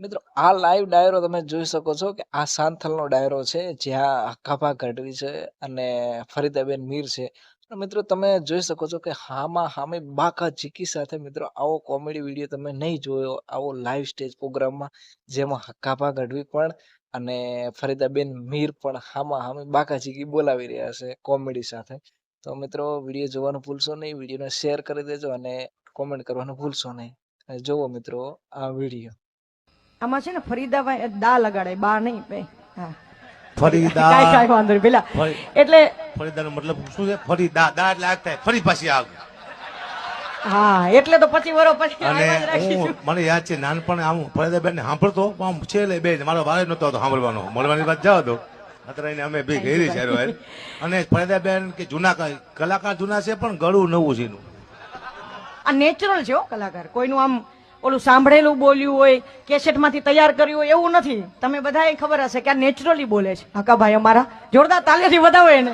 મિત્રો આ લાઈવ ડાયરો તમે જોઈ શકો છો કે આ સાંથલનો ડાયરો છે જ્યાં હક્કાભા ગઢવી છે અને ફરીદાબેન મીર છે. તો મિત્રો તમે જોઈ શકો છો કે હામાં હામે બાકા ચીકી સાથે મિત્રો આવો કોમેડી વિડીયો તમે નહીં જોયો આવો લાઈવ સ્ટેજ પ્રોગ્રામમાં જેમાં હક્કાભા ગઢવી પણ અને ફરીદાબેન મીર પણ હામાં હામે બાકા ચીકી બોલાવી રહ્યા છે કોમેડી સાથે. તો મિત્રો વિડીયો જોવાનું ભૂલશો નહીં, વિડીયોને શેર કરી દેજો અને કોમેન્ટ કરવાનું ભૂલશો નહીં. અને જુઓ મિત્રો આ વિડીયો. આમાં છે ને ફરીદાભાઈ દા લગાડે બા નહીં ભાઈ. હા ફરીદા કાંઈ વાંધો નહીં પેલા એટલે ફરીદાનો મતલબ શું છે? ફરીદા દા એટલે આગ થાય, ફરી પાછી આગ. હા એટલે તો 25 વર્ષ પછી અને આવાજ રાખીશું. હું મને યાદ છે નાનપણે આમ ફરીદાબેન ને સાંભળતો પણ આમ છેલ્લે બે મારો વારે નતો આવતો સાંભળવાનો, મળવાની વાત જાવ તો અત્યારે એને અમે બે ઘેરી છે હારો. અને ફરીદાબેન કે જૂના કલાકાર જૂના છે પણ ગળું નવું છે એનું. આ નેચરલ છે હો કલાકાર. કોઈનું આમ ઓલું સાંભળેલું બોલ્યું હોય, કેસેટ માંથી તૈયાર કર્યું હોય એવું નથી. તમે બધાએ ખબર હશે કે આ નેચરલી બોલે છે. હકાભાઈ અમારા જોરદાર તાલીથી વધાવો એને.